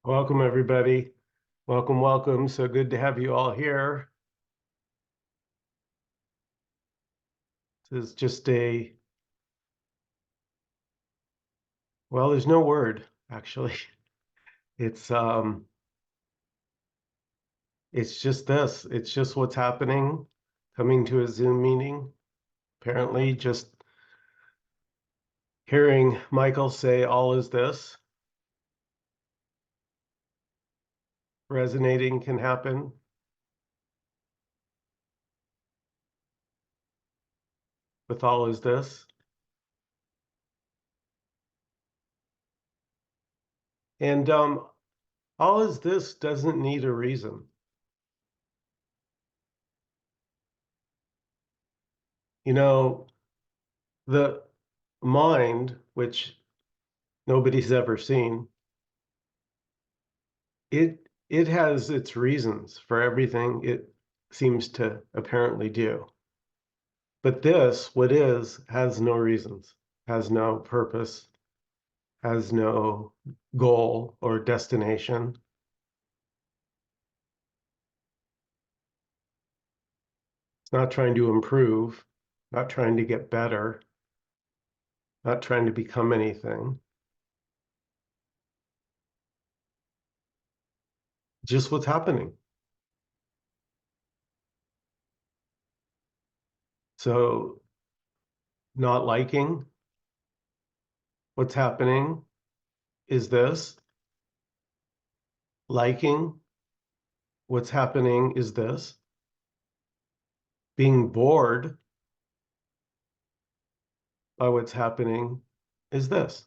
Welcome, everybody. Welcome, welcome. So good to have you all here. This is just well, there's no word, actually. It's um, it's just this. It's just what's happening, coming to a Zoom meeting. Apparently, just hearing Michael say, all is this, resonating can happen with all is this. And all is this doesn't need a reason. You know, the mind, which nobody's ever seen, it has its reasons for everything it seems to apparently do. But this, what is, has no reasons, has no purpose, has no goal or destination. It's not trying to improve, not trying to get better, not trying to become anything. Just what's happening. So not liking what's happening is this. Liking what's happening is this. Being bored by what's happening is this.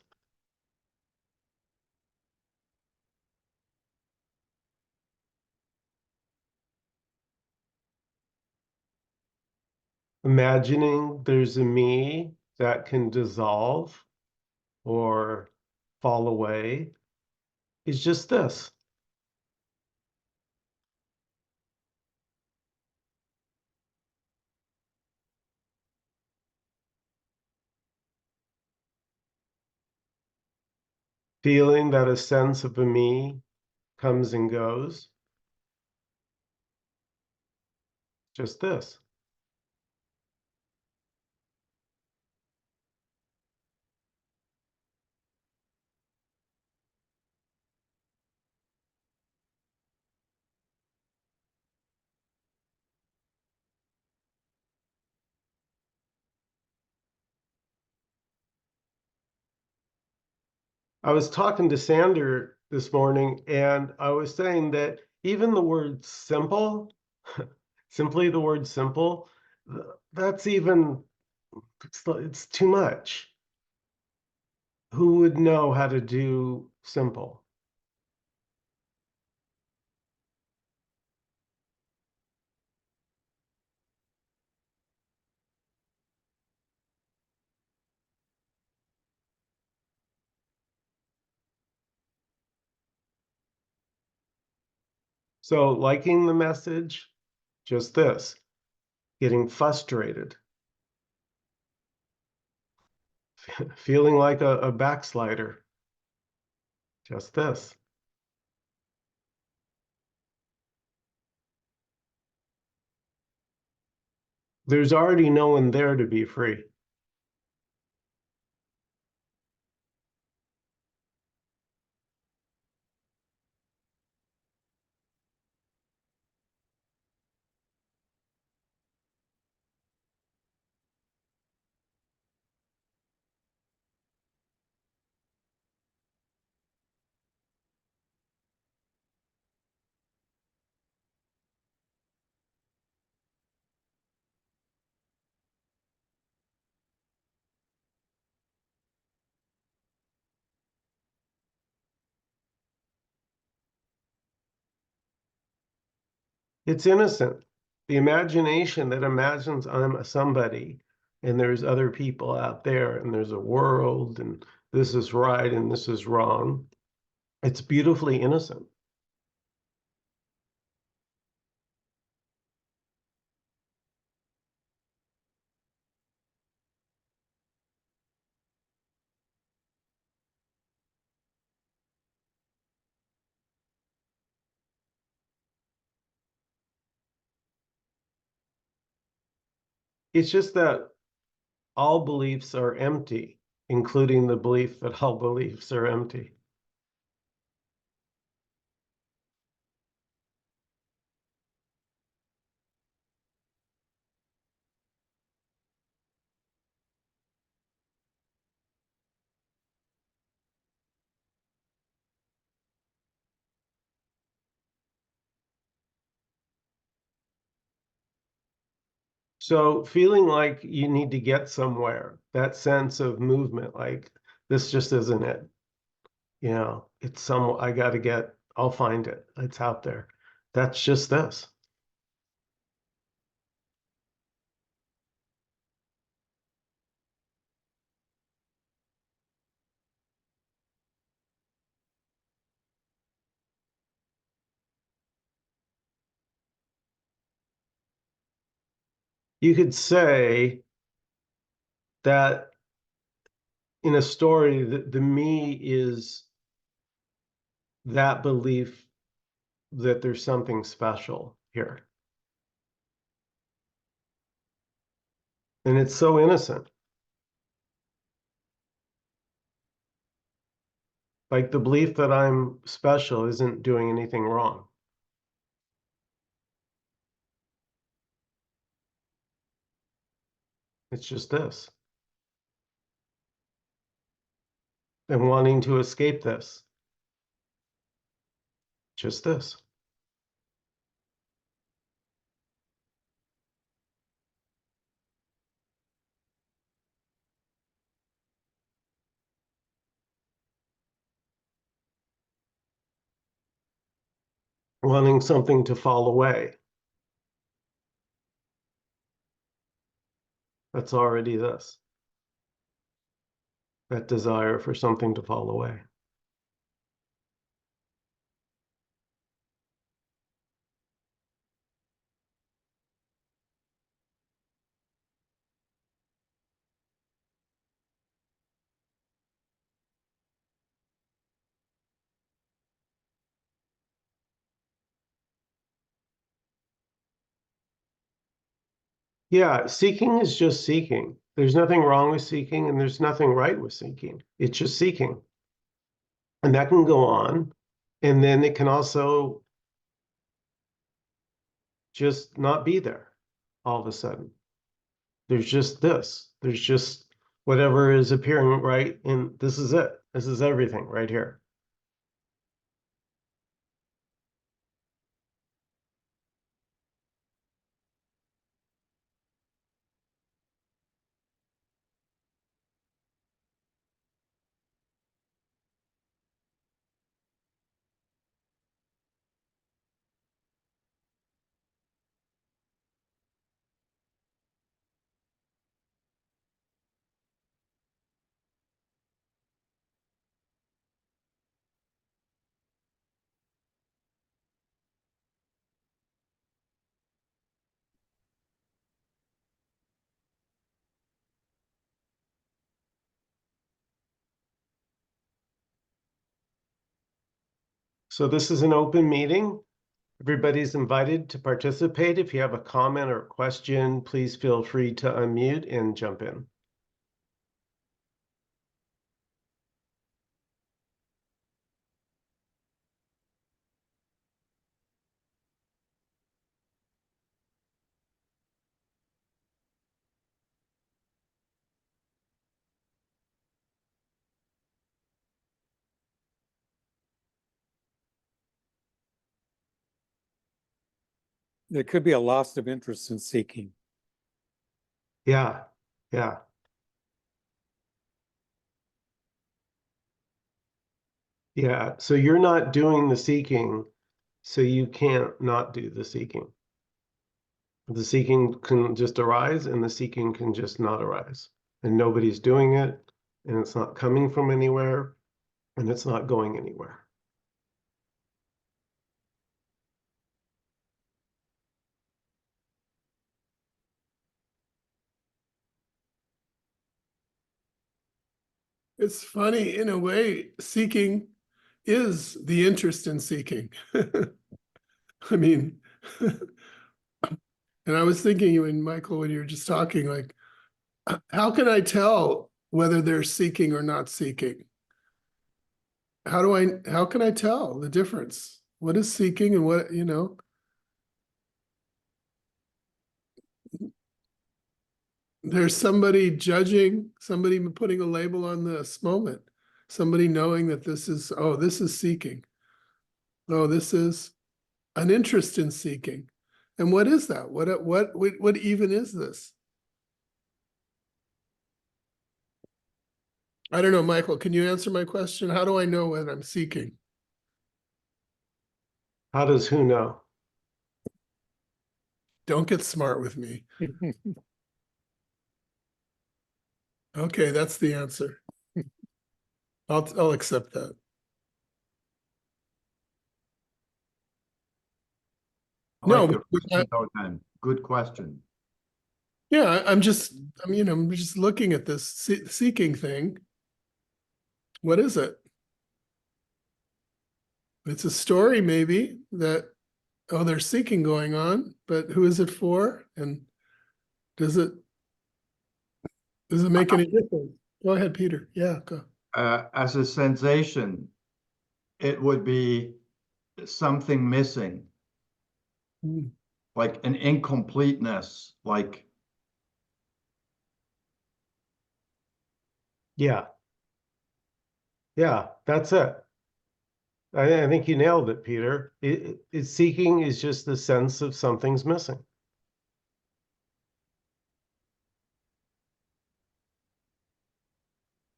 Imagining there's a me that can dissolve or fall away is just this. Feeling that a sense of a me comes and goes, just this. I was talking to Sander this morning, and I was saying that even the word simple, simply the word simple, that's even, it's too much. Who would know how to do simple? So liking the message, just this. Getting frustrated, feeling like a backslider, just this. There's already no one there to be free. It's innocent. The imagination that imagines I'm a somebody and there's other people out there and there's a world and this is right and this is wrong. It's beautifully innocent. It's just that all beliefs are empty, including the belief that all beliefs are empty. So feeling like you need to get somewhere, that sense of movement, like this just isn't it. You know, it's some, I got to get, I'll find it. It's out there. That's just this. You could say that in a story, the me is that belief that there's something special here. And it's so innocent. Like the belief that I'm special isn't doing anything wrong. It's just this. And wanting to escape this. Just this. Wanting something to fall away. That's already this. That desire for something to fall away. Yeah, seeking is just seeking. There's nothing wrong with seeking, and there's nothing right with seeking. It's just seeking. And that can go on. And then it can also just not be there all of a sudden. There's just this. There's just whatever is appearing, right? And this is it. This is everything right here. So this is an open meeting. Everybody's invited to participate. If you have a comment or question, please feel free to unmute and jump in. There could be a loss of interest in seeking. Yeah, yeah. Yeah, so you're not doing the seeking, so you can't not do the seeking. The seeking can just arise and the seeking can just not arise. And nobody's doing it, and it's not coming from anywhere, and it's not going anywhere. It's funny, in a way, seeking is the interest in seeking. I mean, And I was thinking when Michael, when you were just talking, like, how can I tell whether they're seeking or not seeking? How can I tell the difference? What is seeking and what, you know? There's somebody judging, somebody putting a label on this moment, somebody knowing that this is, oh, this is seeking. Oh, this is an interest in seeking. And what is that? What even is this? I don't know, Michael, can you answer my question? How do I know when I'm seeking? How does who know? Don't get smart with me. Okay, that's the answer. I'll accept that. I No, like the but question though, Dan. Good question. yeah, I'm just looking at this seeking thing. What is it? It's a story maybe that, oh, there's seeking going on, but who is it for? And does it make any difference? Go ahead, Peter. Yeah, go. As a sensation, it would be something missing, Hmm. like an incompleteness, like Yeah. Yeah, that's it. I think you nailed it, Peter. Seeking is just the sense of something's missing.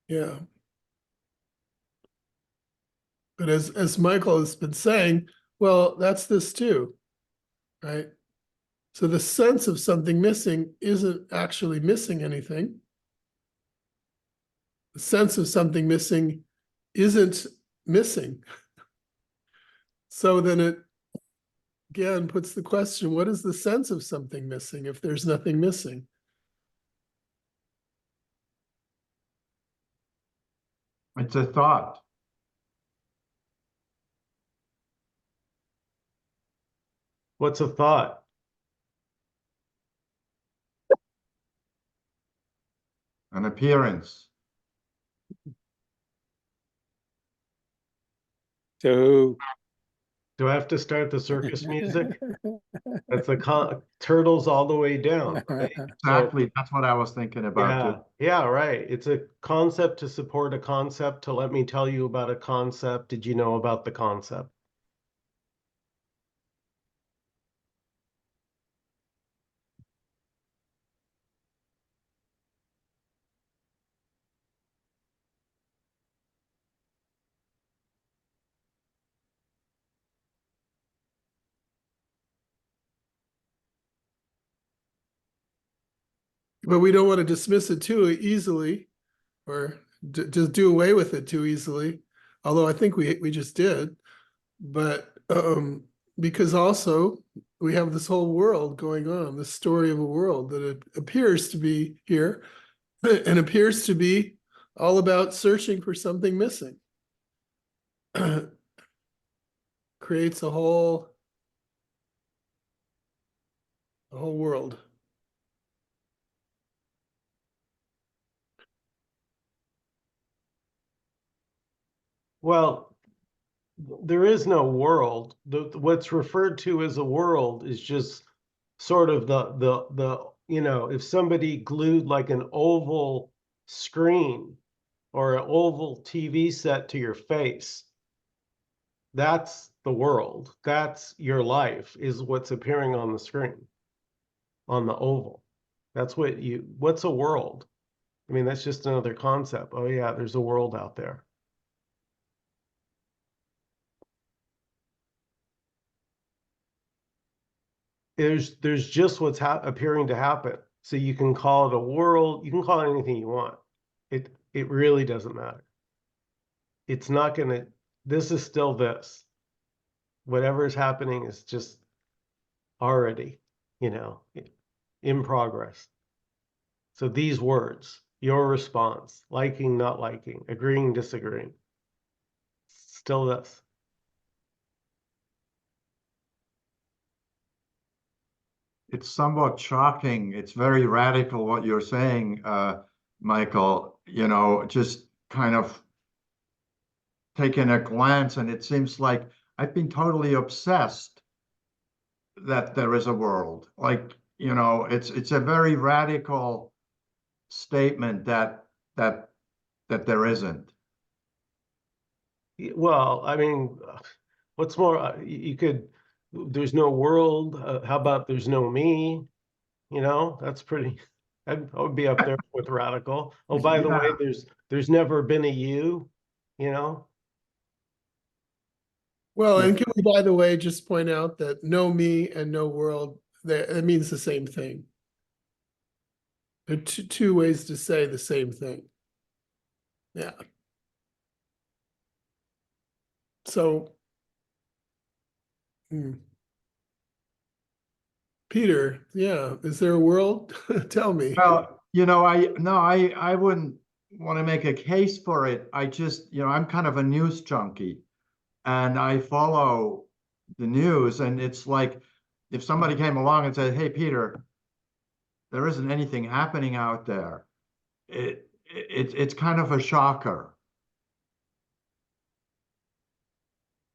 Yeah. But as Michael has been saying, well, that's this too, right? So the sense of something missing isn't actually missing anything. The sense of something missing isn't missing. So then it again puts the question, what is the sense of something missing if there's nothing missing? it's a thought. What's a thought? An appearance. So Do I have to start the circus music? That's the turtles all the way down, right? Exactly. That's what I was thinking about Yeah, too. yeah, right. It's a concept to support a concept to let me tell you about a concept. Did you know about the concept? But we don't want to dismiss it too easily or just do away with it too easily. Although I think we just did. But because also we have this whole world going on, this story of a world that it appears to be here and appears to be all about searching for something missing. Creates a whole world. Well, there is no world. What's referred to as a world is just sort of if somebody glued like an oval screen or an oval TV set to your face, that's the world. That's your life, is what's appearing on the screen, on the oval. What's a world? I mean, that's just another concept. Oh yeah, there's a world out there. There's just what's appearing to happen. So you can call it a world, you can call it anything you want. It really doesn't matter. It's not gonna, this is still this. Whatever is happening is just already, in progress. So these words, your response, liking, not liking, agreeing, disagreeing, still this. it's somewhat shocking. It's very radical what you're saying, Michael, you know, just kind of taking a glance, and it seems like I've been totally obsessed that there is a world. Like, you know, it's a very radical statement that there isn't. Well, I mean, what's more, you could, there's no world. How about there's no me? You know, that's pretty, I would be up there with radical. Oh, by the way, Yeah. there's never been a you, you know? Well, and can we, by the way, just point out that no me and no world, that means the same thing. There are two ways to say the same thing. Yeah. So, Peter, yeah, is there a world? Tell me. Well, you know, I wouldn't want to make a case for it. I just, you know, I'm kind of a news junkie, and I follow the news, and it's like if somebody came along and said, "Hey, Peter, there isn't anything happening out there," it's kind of a shocker.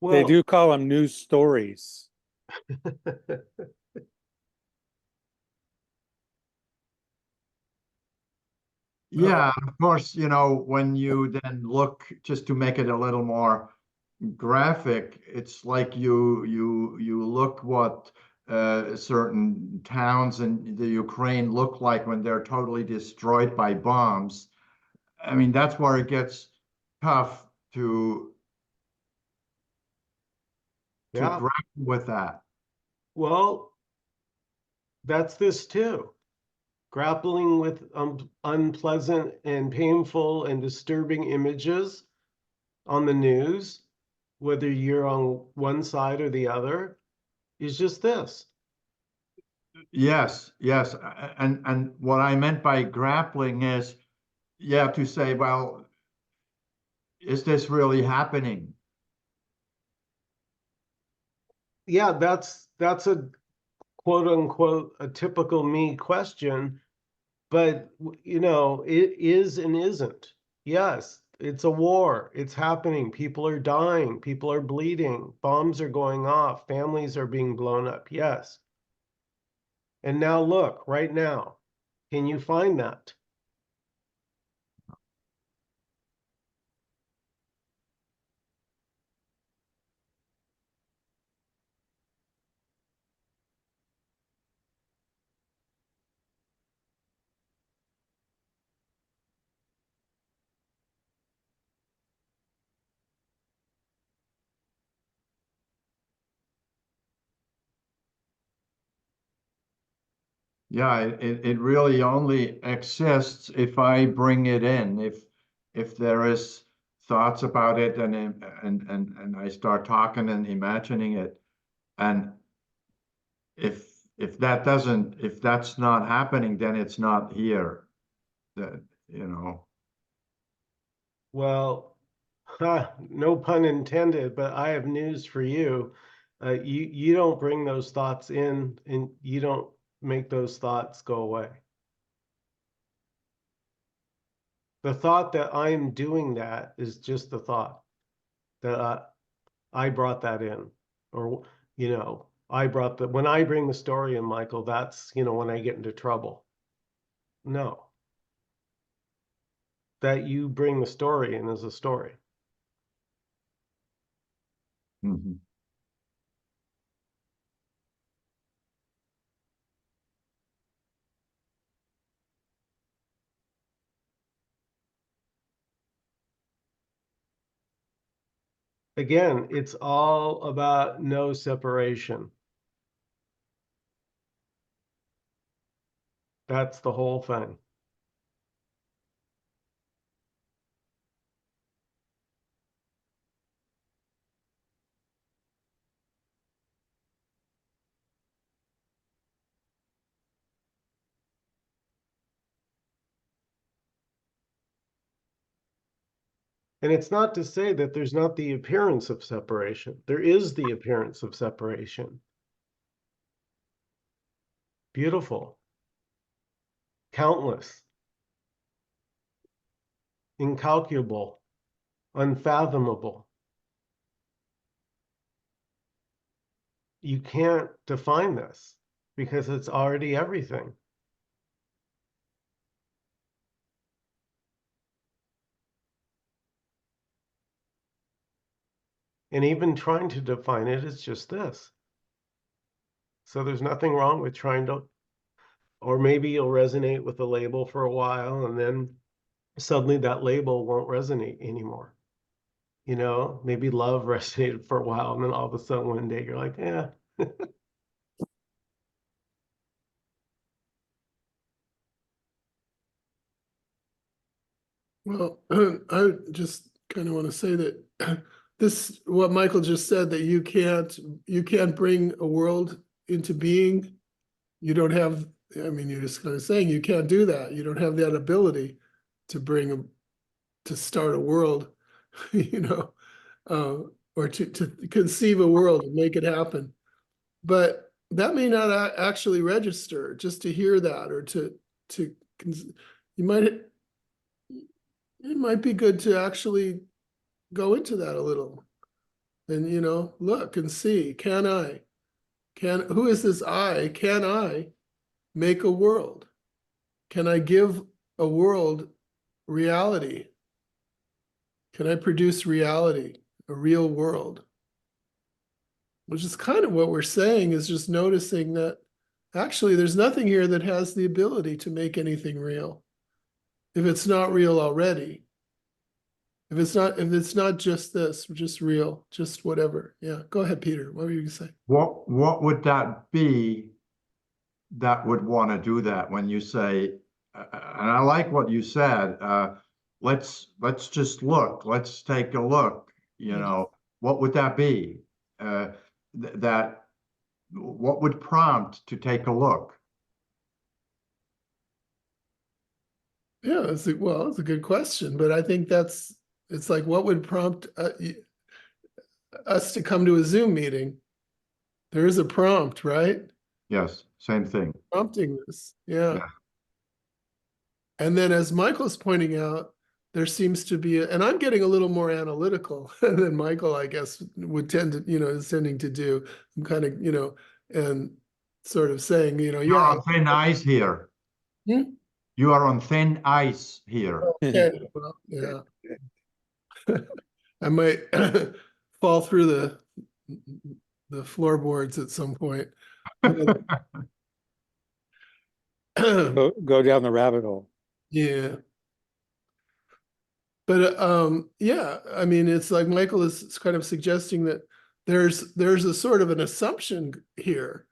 They Well, do call them news stories. Yeah, of course, you know, when you then look, just to make it a little more graphic, it's like you look what certain towns in the Ukraine look like when they're totally destroyed by bombs. I mean, that's where it gets tough to yeah, grapple with that. well, that's this too. Grappling with unpleasant and painful and disturbing images on the news, whether you're on one side or the other, is just this. Yes, yes. And what I meant by grappling is, yeah, to say, well, is this really happening? Yeah, that's a quote unquote a typical me question, but you know, it is and isn't. Yes, it's a war. It's happening. People are dying. People are bleeding. Bombs are going off. Families are being blown up. Yes. And now look, right now, can you find that? Yeah, it really only exists if I bring it in. If there is thoughts about it and I start talking and imagining it. And if that's not happening, then it's not here. That, you know. Well, no pun intended, but I have news for you. You don't bring those thoughts in, and you don't make those thoughts go away. The thought that I'm doing that is just the thought that I brought that in, or you know, I brought the when I bring the story in, Michael. That's when I get into trouble. No, that you bring the story in as a story. Mhm. Again, it's all about no separation. That's the whole thing. And it's not to say that there's not the appearance of separation. There is the appearance of separation. beautiful, countless, incalculable, unfathomable. You can't define this because it's already everything. And even trying to define it is just this. So there's nothing wrong with trying to, or maybe you'll resonate with the label for a while and then suddenly that label won't resonate anymore. You know, maybe love resonated for a while and then all of a sudden one day you're like, yeah. Well, I just kind of want to say that this, what Michael just said, that you can't bring a world into being. You don't have, I mean, you're just kind of saying you can't do that. You don't have that ability to to start a world, you know, or to conceive a world and make it happen. But that may not actually register just to hear that, or you might, it might be good to actually go into that a little and, you know, look and see, who is this I? Can I make a world? Can I give a world reality? Can I produce reality, a real world? Which is kind of what we're saying, is just noticing that actually there's nothing here that has the ability to make anything real. If it's not real already, if it's not just this, just real, just whatever. Yeah, go ahead, Peter. What were you gonna say? What would that be that would want to do that when you say, and I like what you said, let's just look, let's take a look, you know, what would that be? That what would prompt to take a look? Yeah, it's a good question, but I think it's like, what would prompt us to come to a Zoom meeting? There is a prompt, right? Yes, same thing. Prompting this, yeah. Yeah. And then as Michael's pointing out, there seems to be, and I'm getting a little more analytical than Michael, I guess, would tend to, you know, is tending to do. I'm kind of, you know, and sort of saying, you know, You're yeah. on thin ice here. Hmm? You are on thin ice here. Okay, well, yeah. I might fall through the floorboards at some point. Go down the rabbit hole. Yeah. But yeah, I mean, it's like Michael is kind of suggesting that there's a sort of an assumption here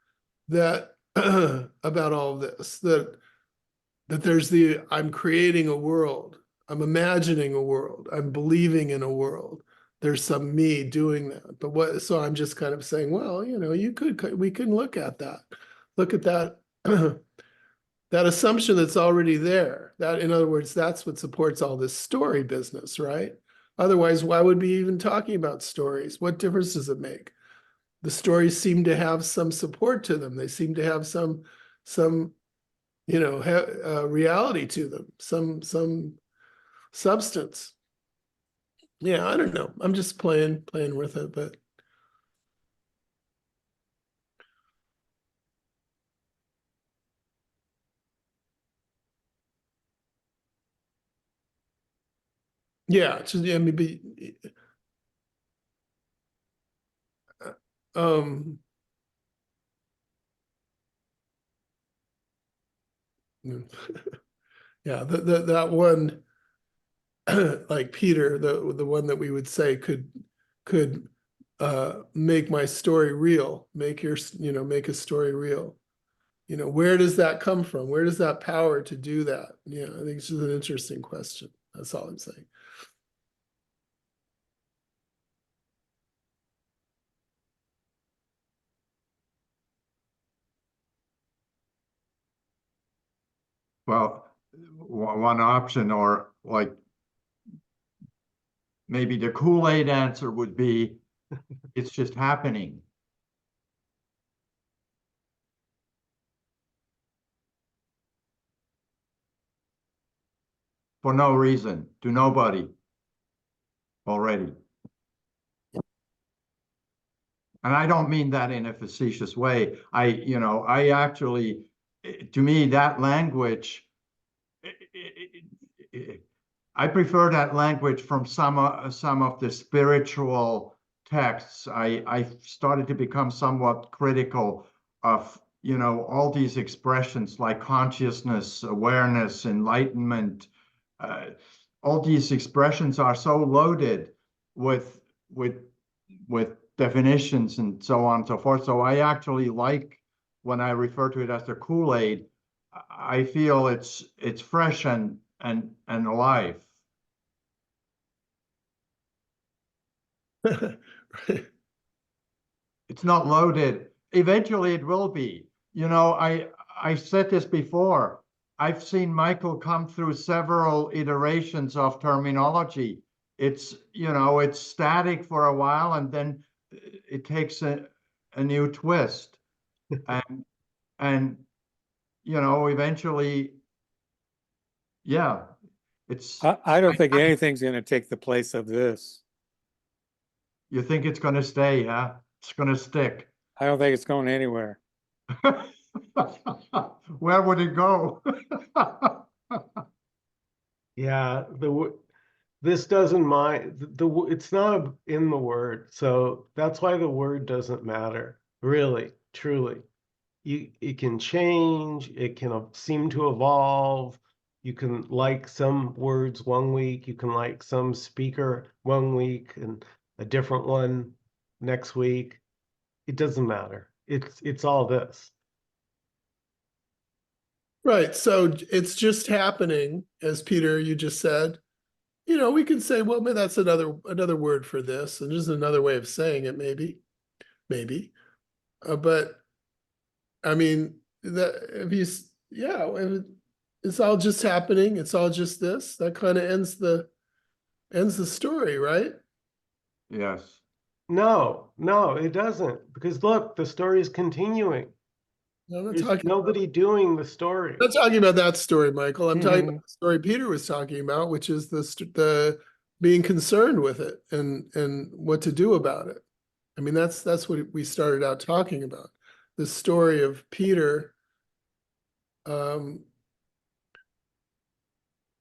that about all of this, that there's I'm creating a world, I'm imagining a world, I'm believing in a world. There's some me doing that. But so I'm just kind of saying, well, you know, we can look at that that assumption that's already there. That, in other words, that's what supports all this story business, right? Otherwise, why would we even talking about stories? What difference does it make? The stories seem to have some support to them. They seem to have some, you know, reality to them, some substance. Yeah, I don't know. I'm just playing with it, but yeah, just, yeah, maybe um yeah, that one like Peter, the one that we would say could make my story real, make make a story real. You know, where does that come from? Where does that power to do that? Yeah, I think it's just an interesting question. That's all I'm saying. Well, one option, or like maybe the Kool-Aid answer would be, it's just happening. for no reason to nobody already. And I don't mean that in a facetious way. I actually, to me, that language, I prefer that language from some of the spiritual texts. I started to become somewhat critical of, all these expressions like consciousness, awareness, enlightenment. All these expressions are so loaded with definitions and so on and so forth. So I actually like when I refer to it as the Kool-Aid. I feel it's fresh and alive. It's not loaded. Eventually it will be. I said this before. I've seen Michael come through several iterations of terminology. It's static for a while, and then it takes a new twist. and eventually, yeah, it's. I don't think anything's going to take the place of this. You think it's going to stay, huh? It's going to stick. I don't think it's going anywhere. Where would it go? Yeah, this doesn't mind it's not in the word, so that's why the word doesn't matter, really, truly. It can change, it can seem to evolve. You can like some words one week, you can like some speaker one week and a different one next week. It doesn't matter. It's all this. Right. So it's just happening, as Peter, you just said. We can say, well, maybe that's another word for this, and just another way of saying it, maybe. But I mean, if it's all just happening, it's all just this, that kind of ends the story, right? Yes. No, it doesn't, because look, the story is continuing. I'm not There's talking nobody doing the story. I'm not talking about that story, Michael. I'm talking Mhm. about the story Peter was talking about, which is the being concerned with it and what to do about it. I mean, that's what we started out talking about. The story of Peter.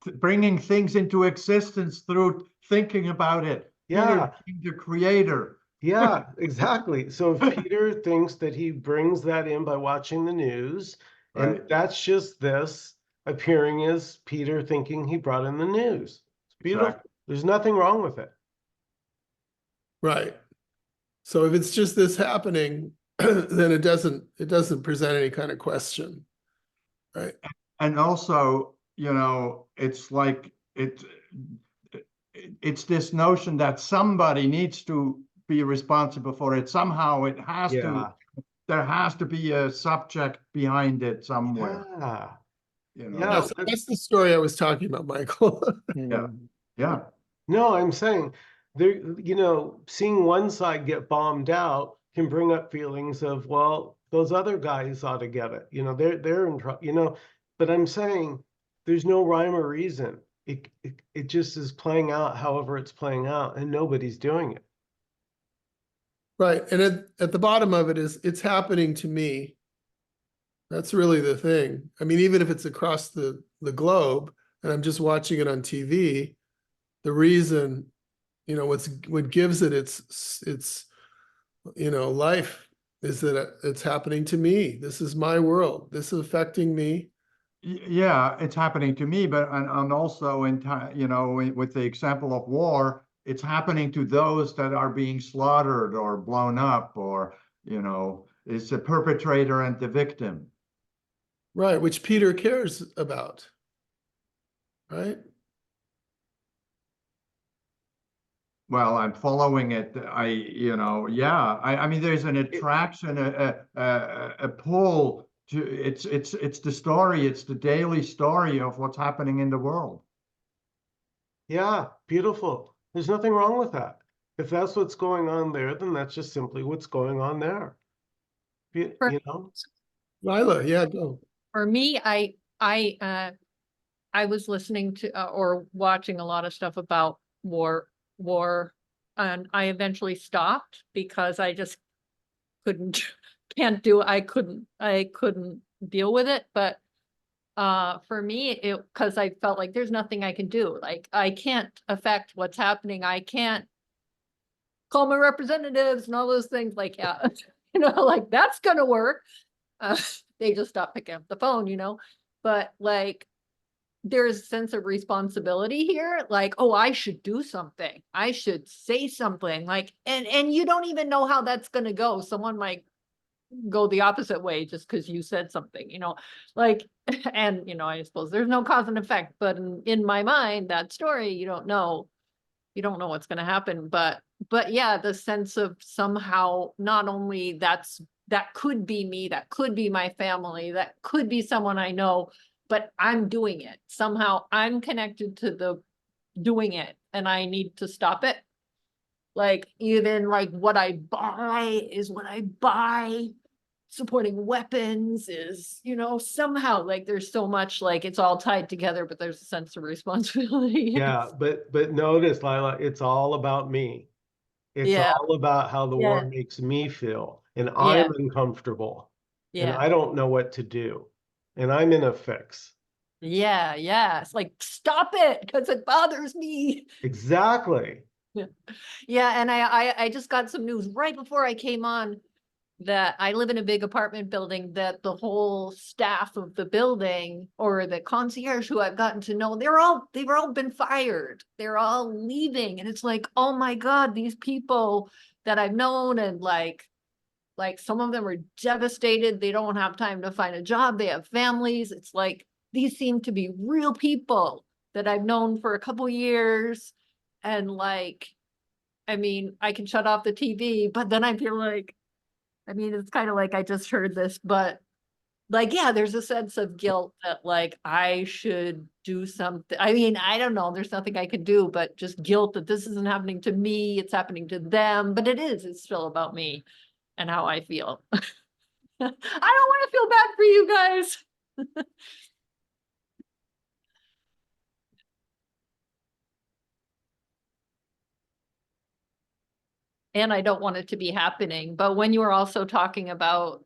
Bringing things into existence through thinking about it. Yeah. Peter being the creator. Yeah, exactly. So if Peter thinks that he brings that in by watching the news, and Right. that's just this appearing as Peter thinking he brought in the news. It's beautiful. Exactly. There's nothing wrong with it. Right. So if it's just this happening, then it doesn't present any kind of question. Right. And also, it's like it's this notion that somebody needs to be responsible for it. Somehow it has Yeah. there has to be a subject behind it somewhere. Yeah. Yeah. That's the story I was talking about, Michael. Yeah. Yeah. No, I'm saying there, seeing one side get bombed out can bring up feelings of, well, those other guys ought to get it. They're in trouble, but I'm saying there's no rhyme or reason. It just is playing out however it's playing out, and nobody's doing it. Right. And at the bottom of it is it's happening to me. That's really the thing. I mean, even if it's across the globe and I'm just watching it on TV, the reason, what gives it its life is that it's happening to me. This is my world. This is affecting me. Yeah, it's happening to me, but and also with the example of war, it's happening to those that are being slaughtered or blown up, or it's the perpetrator and the victim. Right, which Peter cares about. Right? Well, I'm following it. I mean, there's an attraction, a pull to it's the story, it's the daily story of what's happening in the world. Yeah, beautiful. There's nothing wrong with that. If that's what's going on there, then that's just simply what's going on there. Lila, yeah, go. For me, I I was listening to or watching a lot of stuff about war, and I eventually stopped because I just couldn't, I couldn't deal with it. But for me, because I felt like there's nothing I can do. Like, I can't affect what's happening. I can't call my representatives and all those things. Like, yeah, like that's gonna work. They just stopped picking up the phone. But like, there's a sense of responsibility here. Like, oh, I should do something. I should say something. Like, and you don't even know how that's gonna go. Someone might go the opposite way just because you said something, like, and I suppose there's no cause and effect, but in my mind, that story, you don't know what's going to happen. But yeah, the sense of somehow, not only that could be me, that could be my family, that could be someone I know, but I'm doing it. Somehow I'm connected to the doing it, and I need to stop it. Like, even like what I buy is what I buy. Supporting weapons is, somehow, like, there's so much, like, it's all tied together, but there's a sense of responsibility. Yeah, but notice, Lila, it's all about me. It's Yeah. all about how the war Yeah. makes me feel, and Yeah. I'm uncomfortable, and Yeah. I don't know what to do, and I'm in a fix. Yeah. Yeah. It's like, stop it, because it bothers me. Exactly. Yeah. And I just got some news right before I came on that I live in a big apartment building, that the whole staff of the building, or the concierge who I've gotten to know, they've all been fired. They're all leaving. And it's like, oh my God, these people that I've known, and like some of them are devastated. They don't have time to find a job. They have families. It's like, these seem to be real people that I've known for a couple years. And like, I mean, I can shut off the TV, but then I feel like, it's kind of like I just heard this, but like, yeah, there's a sense of guilt that like I should do something. I don't know, there's nothing I can do, but just guilt that this isn't happening to me, it's happening to them. But it's still about me and how I feel. I don't want to feel bad for you guys. And I don't want it to be happening. But when you were also talking about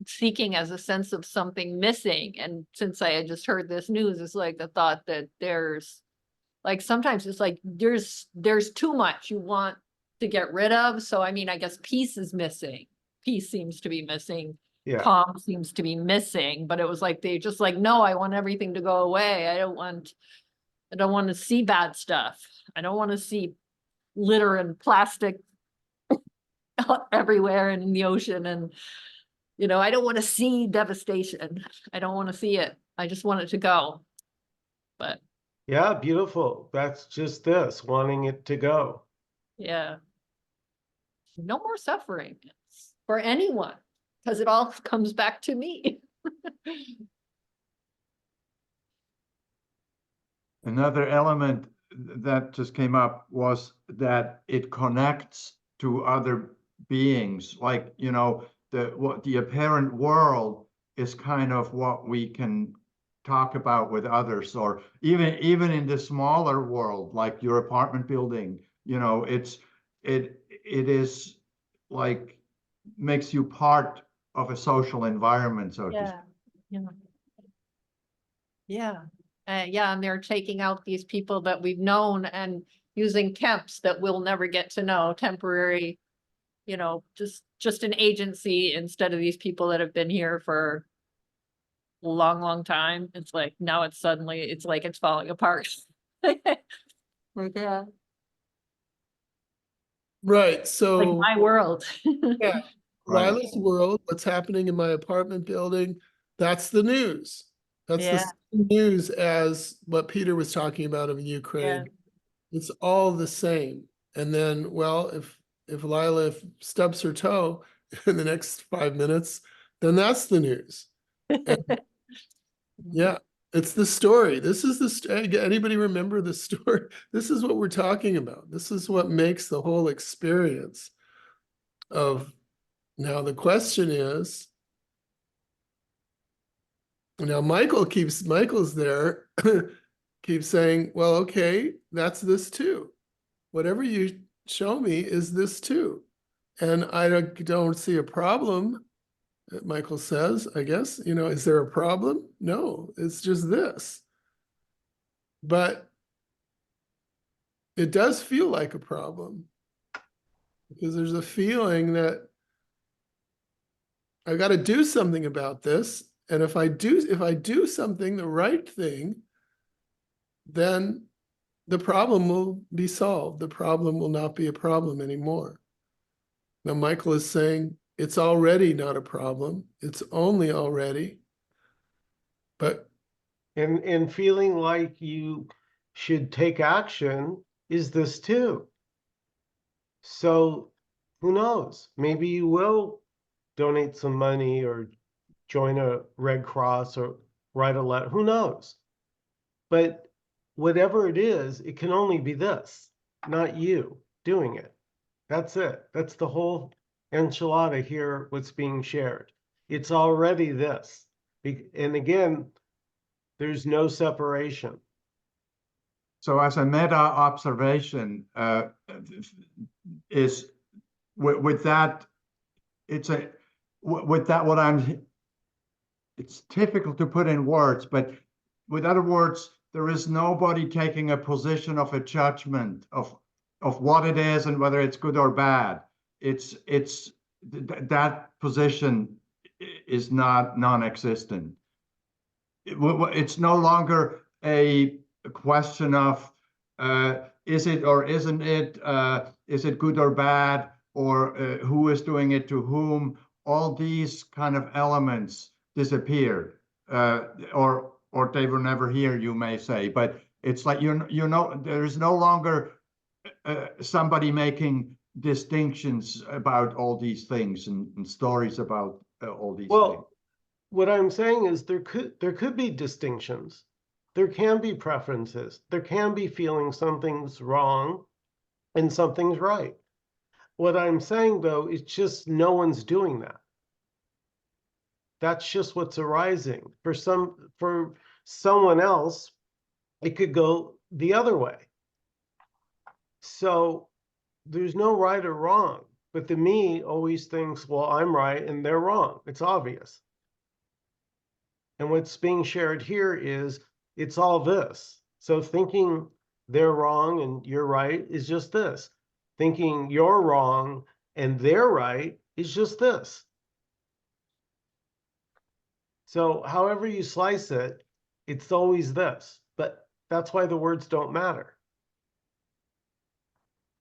seeking as a sense of something missing, and since I had just heard this news, it's like the thought that there's like, sometimes it's like there's too much you want to get rid of. So I guess peace is missing. Peace seems to be missing. Yeah. Calm seems to be missing. But it was like they just like, no, I want everything to go away. I don't want to see bad stuff. I don't want to see litter and plastic everywhere and in the ocean. And, I don't want to see devastation. I don't want to see it. I just want it to go. But Yeah, beautiful. That's just this, wanting it to go. yeah, no more suffering for anyone, because it all comes back to me. Another element that just came up was that it connects to other beings. Like, the apparent world is kind of what we can talk about with others, or even in the smaller world, like your apartment building, it is like makes you part of a social environment, so to speak. Yeah. Yeah. Yeah, and they're taking out these people that we've known and using temps that we'll never get to know, temporary, just an agency instead of these people that have been here for a long, long time. It's like now it's like it's falling apart. Like, yeah, Right. like So my world. yeah, Right. Lila's world, what's happening in my apartment building, that's the news. That's the Yeah. same news as what Peter was talking about in Ukraine. It's all the same. And then, well, if Lila stubs her toe in the next 5 minutes, then that's the news. And yeah, it's the story. This is anybody remember the story? This is what we're talking about. This is what makes the whole experience of, now the question is, Now Michael's there, keeps saying, well, okay, that's this too. Whatever you show me is this too. And I don't see a problem, Michael says, I guess, is there a problem? No, it's just this. But it does feel like a problem because there's a feeling that I got to do something about this. And if I do something, the right thing, then the problem will be solved. The problem will not be a problem anymore. Now, Michael is saying it's already not a problem. It's only already. But And feeling like you should take action is this too. So who knows? Maybe you will donate some money or join a Red Cross or write a letter. Who knows? But whatever it is, it can only be this, not you doing it. That's it. That's the whole enchilada here, what's being shared. It's already this. And again, there's no separation. So as a meta observation, is with that, it's difficult to put in words, but with other words, there is nobody taking a position of a judgment of what it is and whether it's good or bad. That position is not non-existent. It's no longer a question of is it or isn't it, is it good or bad, or who is doing it to whom. All these kind of elements disappeared, or they were never here, you may say. But it's like there is no longer somebody making distinctions about all these things and stories about all these things. What I'm saying is there could be distinctions. There can be preferences. There can be feeling something's wrong and something's right. What I'm saying, though, is just no one's doing that. That's just what's arising. For someone else, it could go the other way. So there's no right or wrong. But the me always thinks, well, I'm right and they're wrong. It's obvious. And what's being shared here is it's all this. So thinking they're wrong and you're right is just this. Thinking you're wrong and they're right is just this. So however you slice it, it's always this. But that's why the words don't matter.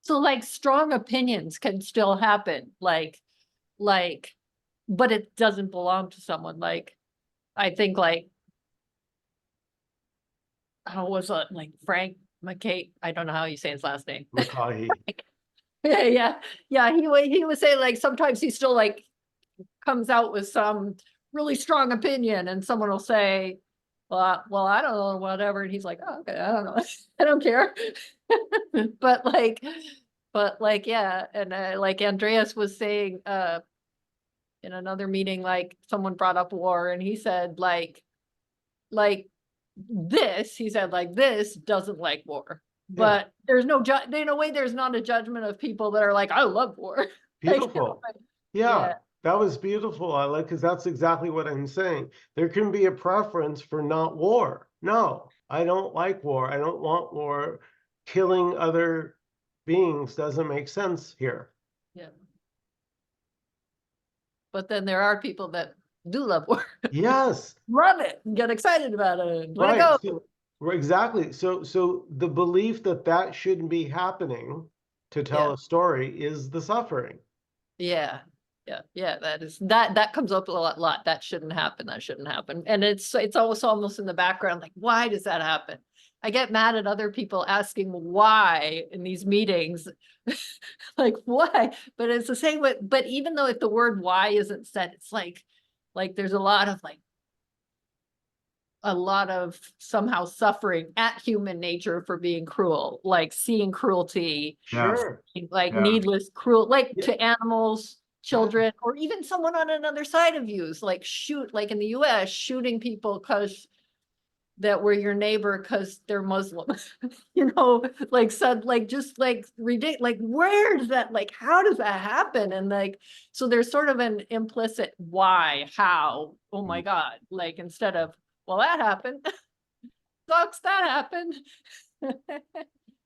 So like strong opinions can still happen, but it doesn't belong to someone. Like, I think like, how was it, like Frank McKay? I don't know how you say his last name. McCaughey. Yeah. He was saying like sometimes he still like comes out with some really strong opinion, and someone will say, well, I don't know, whatever, and he's like, oh, okay, I don't know, I don't care. but like, yeah, and like Andreas was saying, in another meeting, like someone brought up war, and he said like this, he said like this doesn't like war, but there's no in a way there's not a judgment of people that are like, I love war. Beautiful. Like, Yeah, that was beautiful. I like, because that's exactly what I'm saying. There can be a preference for not war. No, I don't like war. I don't want war. Killing other beings doesn't make sense here. Yeah. But then there are people that do love war. Yes. Love it and get excited about it. And let it Right. go. Exactly. So the belief that shouldn't be happening to tell a story is the suffering. Yeah. That comes up a lot. That shouldn't happen. That shouldn't happen. And it's almost in the background, like, why does that happen? I get mad at other people asking why in these meetings. Like, why? But it's the same with, but even though if the word why isn't said, it's like there's a lot of somehow suffering at human nature for being cruel, like seeing cruelty, Sure. like needless cruel, like to animals, children, or even someone on another side of you's like like in the US, shooting people because that were your neighbor because they're Muslim, like said, like just like ridiculous, like where does that, like how does that happen? And like, so there's sort of an implicit why, how, oh my God, like instead of, well, that happened, sucks, that happened.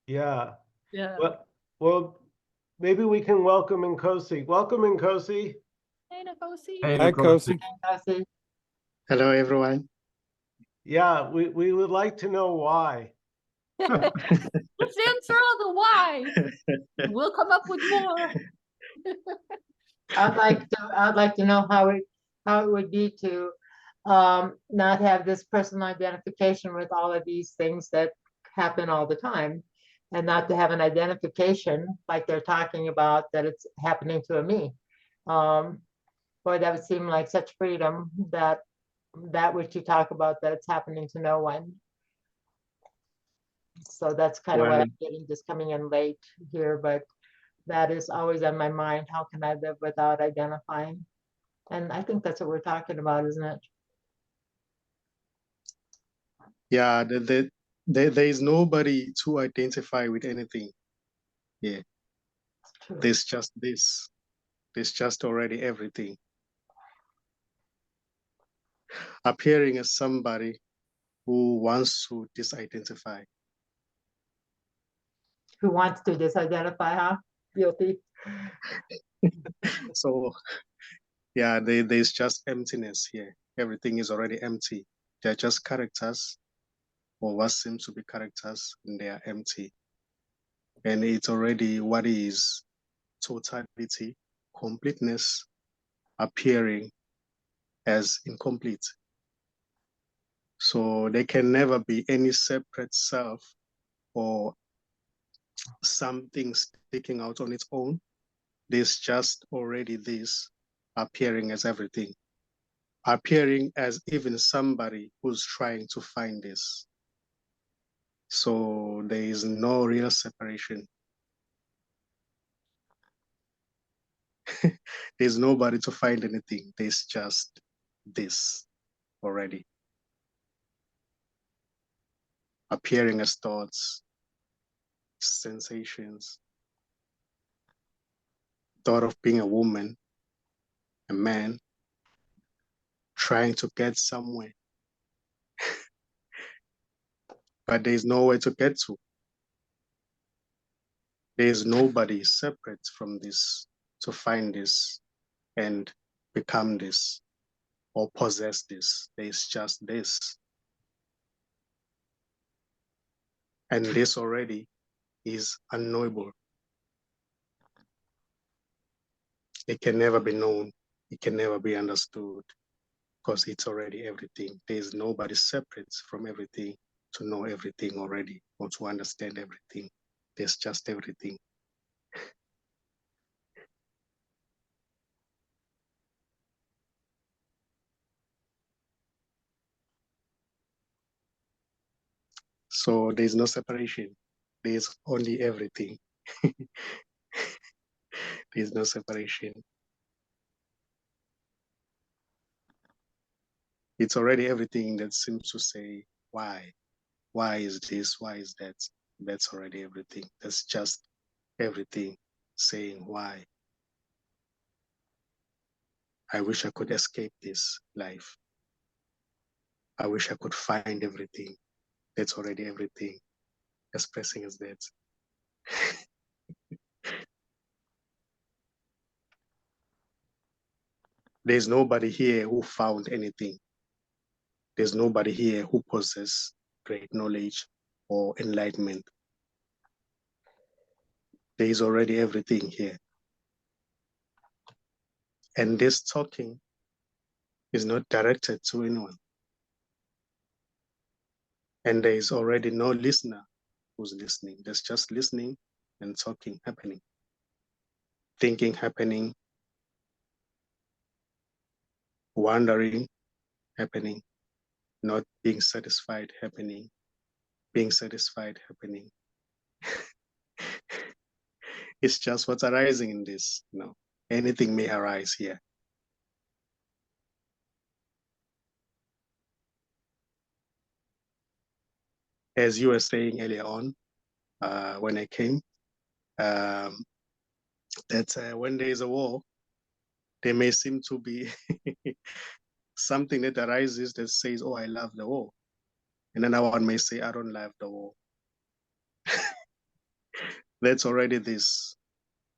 Yeah. Yeah. Well, maybe we can welcome Nkosi. Welcome, Nkosi. Hey, Nkosi. Hey, Hi, Nkosi. Kosi. Hello, everyone. Yeah, we would like to know why. Let's answer all the why. We'll come up with more. I'd like to know how it would be to not have this personal identification with all of these things that happen all the time, and not to have an identification like they're talking about that it's happening to me. Boy, that would seem like such freedom, that which you talk about, that it's happening to no one. So that's kind of what I'm getting, just coming in late here, but that is always on my mind. How can I live without identifying? And I think that's what we're talking about, isn't it? Yeah, there is nobody to identify with anything. Yeah, It's true. there's just this. There's just already everything. Appearing as somebody who wants to disidentify. Who wants to disidentify, huh? Guilty. So yeah, there's just emptiness here. Everything is already empty. They're just characters, or what seems to be characters, and they are empty. And it's already what is totality, completeness, appearing as incomplete. So there can never be any separate self or something sticking out on its own. There's just already this appearing as everything, appearing as even somebody who's trying to find this. So there is no real separation. There's nobody to find anything. There's just this already. Appearing as thoughts, sensations, thought of being a woman, a man, trying to get somewhere. But there's nowhere to get to. There's nobody separate from this to find this and become this or possess this. There's just this. And this already is unknowable. It can never be known. It can never be understood because it's already everything. There's nobody separate from everything to know everything already or to understand everything. There's just everything. So there's no separation. There's only everything. There's no separation. It's already everything that seems to say, why? Why is this? Why is that? That's already everything. That's just everything saying why. I wish I could escape this life. I wish I could find everything. That's already everything. Expressing as that. There's nobody here who found anything. There's nobody here who possesses great knowledge or enlightenment. There is already everything here. And this talking is not directed to anyone. And there is already no listener who's listening. There's just listening and talking happening. Thinking happening. Wondering happening. Not being satisfied happening. Being satisfied happening. It's just what's arising in this, anything may arise here. As you were saying earlier on, when I came, that when there is a war, there may seem to be something that arises that says, oh, I love the war. And another one may say, I don't love the war. That's already this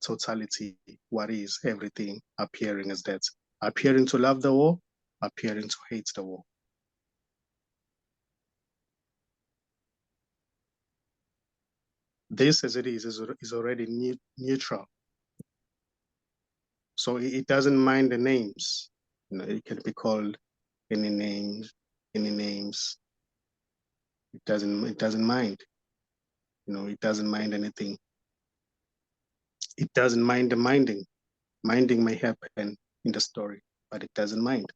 totality. What is everything appearing as that? Appearing to love the war, appearing to hate the war. This as it is already neutral. So it doesn't mind the names. You know, it can be called any names. It doesn't mind. You know, it doesn't mind anything. It doesn't mind the minding. Minding may happen in the story, but it doesn't mind.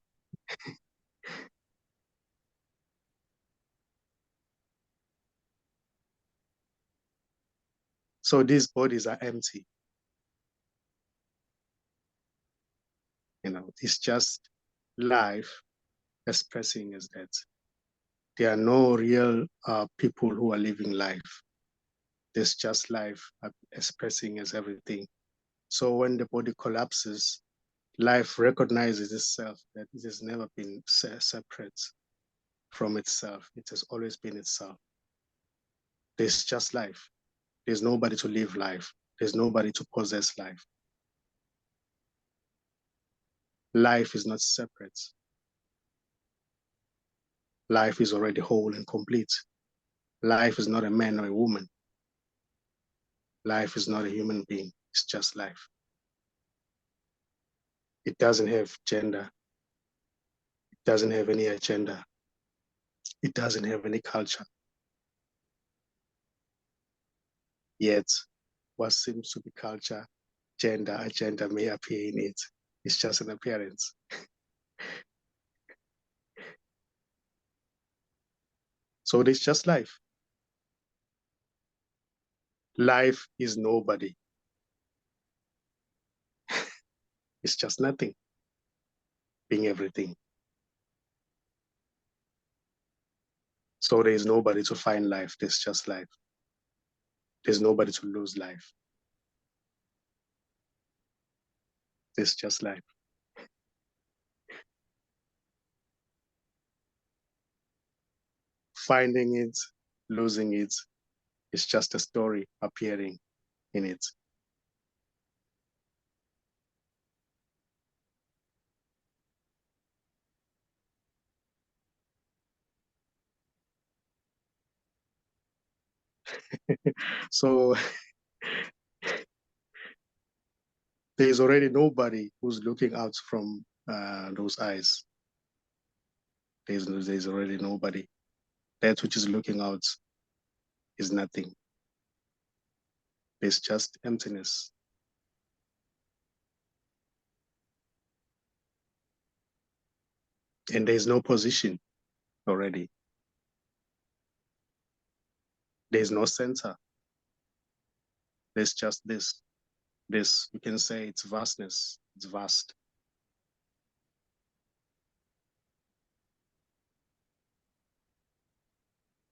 So these bodies are empty. You know, it's just life expressing as that. There are no real people who are living life. There's just life expressing as everything. So when the body collapses, life recognizes itself that it has never been separate from itself. It has always been itself. There's just life. There's nobody to live life. There's nobody to possess life. Life is not separate. Life is already whole and complete. Life is not a man or a woman. Life is not a human being. It's just life. It doesn't have gender. It doesn't have any agenda. It doesn't have any culture. Yet, what seems to be culture, gender, agenda may appear in it. It's just an appearance. So it is just life. Life is nobody. It's just nothing, being everything. So there is nobody to find life. There's just life. There's nobody to lose life. There's just life. Finding it, losing it, it's just a story appearing in it. So there's already nobody who's looking out from those eyes. There's already nobody. That which is looking out is nothing. There's just emptiness. And there's no position already. There's no center. There's just this. This, you can say it's vastness. It's vast.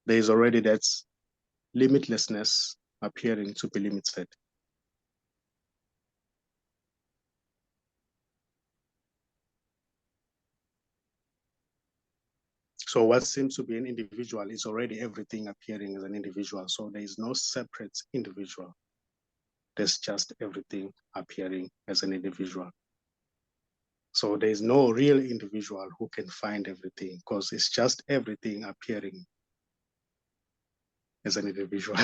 There's already that limitlessness appearing to be limited. So what seems to be an individual is already everything appearing as an individual. So there is no separate individual. There's just everything appearing as an individual. So there is no real individual who can find everything because it's just everything appearing as an individual.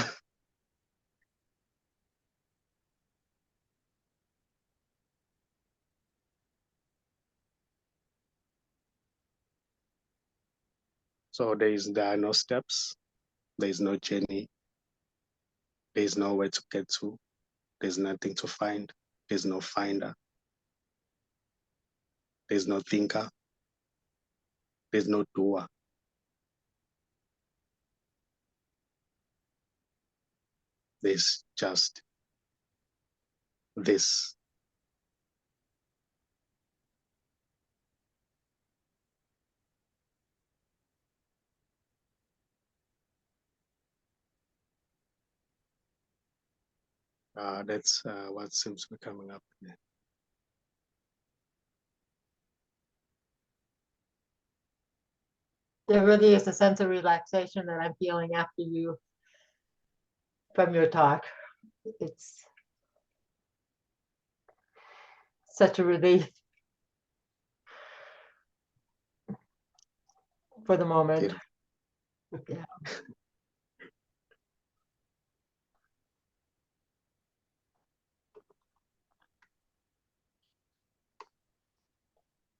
So there are no steps. There is no journey. There is nowhere to get to. There's nothing to find. There's no finder. There's no thinker. There's no doer. There's just this. That's what seems to be coming up. There really is a sense of relaxation that I'm feeling after you, from your talk. It's such a relief for the moment. Yeah.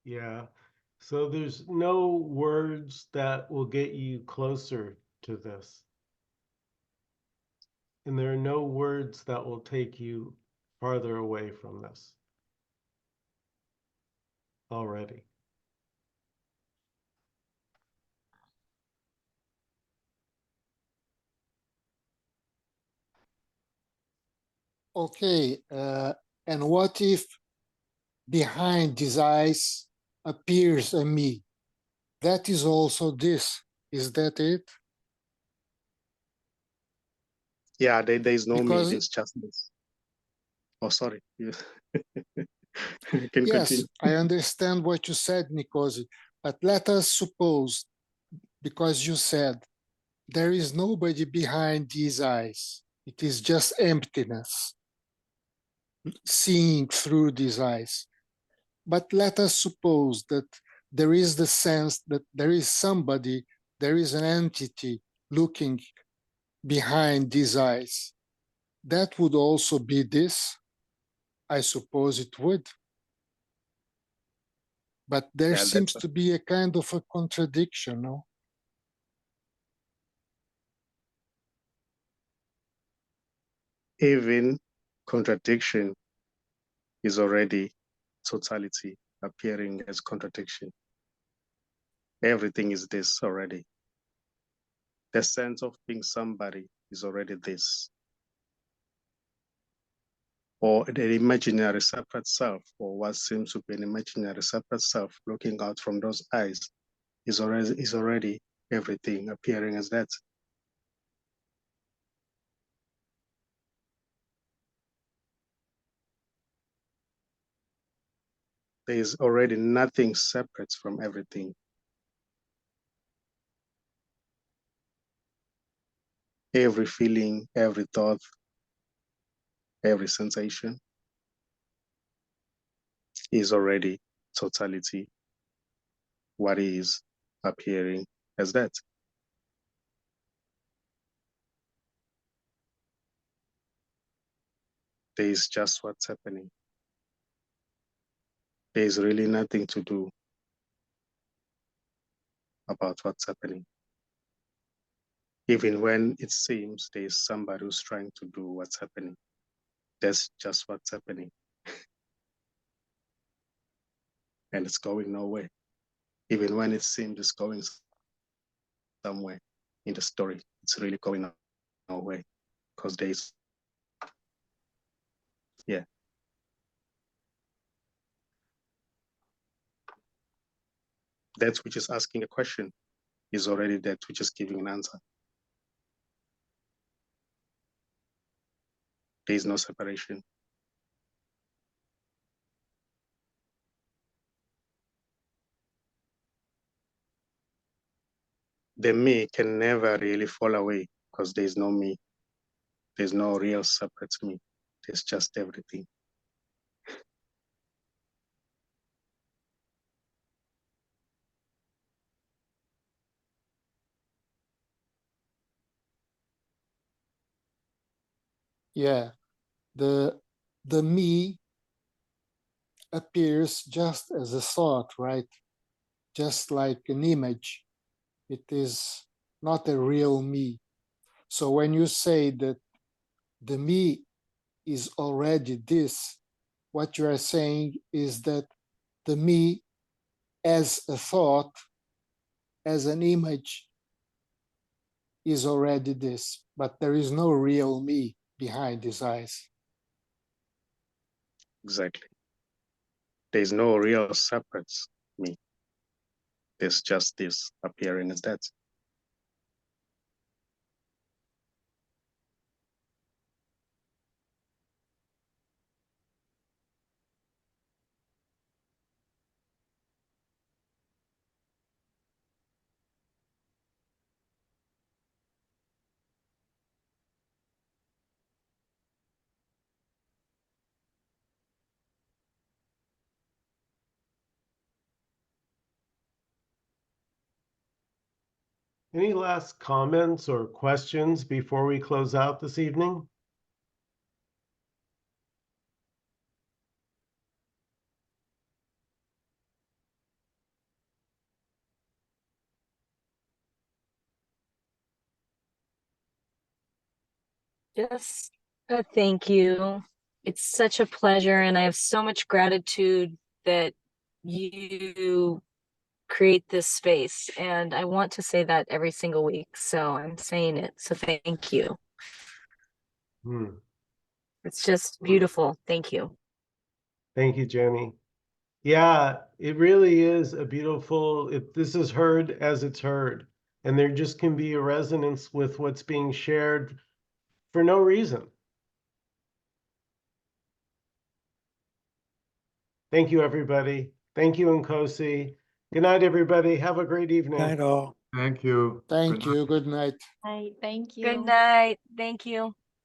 Yeah. So there's no words that will get you closer to this. And there are no words that will take you farther away from this already. Okay, and what if behind these eyes appears a me? That is also this. Is that it? Yeah, there is no me, Because there's just this. Oh, sorry. You can yes, continue. I understand what you said, Nkosi, but let us suppose, because you said there is nobody behind these eyes. It is just emptiness, seeing through these eyes. But let us suppose that there is the sense that there is somebody, there is an entity looking behind these eyes. That would also be this. I suppose it would. But there Yeah, seems to be a kind of a contradiction, no? even contradiction is already totality appearing as contradiction. Everything is this already. The sense of being somebody is already this. Or the imaginary separate self, or what seems to be an imaginary separate self looking out from those eyes is already everything appearing as that. There is already nothing separate from everything. Every feeling, every thought, every sensation is already totality, what is appearing as that. There is just what's happening. There is really nothing to do about what's happening. Even when it seems there is somebody who's trying to do what's happening, that's just what's happening. And it's going nowhere. Even when it seems it's going somewhere in the story, it's really going nowhere because there's, yeah. That which is asking a question is already that which is giving an answer. There is no separation. The me can never really fall away because there's no me. There's no real separate me. There's just everything. Yeah, the me appears just as a thought, right? Just like an image. It is not a real me. So when you say that the me is already this, what you are saying is that the me as a thought, as an image, is already this, but there is no real me behind these eyes. Exactly. There's no real separate me. There's just this appearing as that. Any last comments or questions before we close out this evening? Just a thank you. It's such a pleasure, and I have so much gratitude that you create this space. And I want to say that every single week. So I'm saying it. So thank you. Hmm. It's just beautiful. Thank you. Thank you, Jenny. Yeah, it really is a beautiful, if this is heard as it's heard, and there just can be a resonance with what's being shared for no reason. Thank you, everybody. Thank you, Nkosi. Good night, everybody. Have a great evening. Night all. Thank you. Thank you. Good night. Thank you. Good night. Thank you.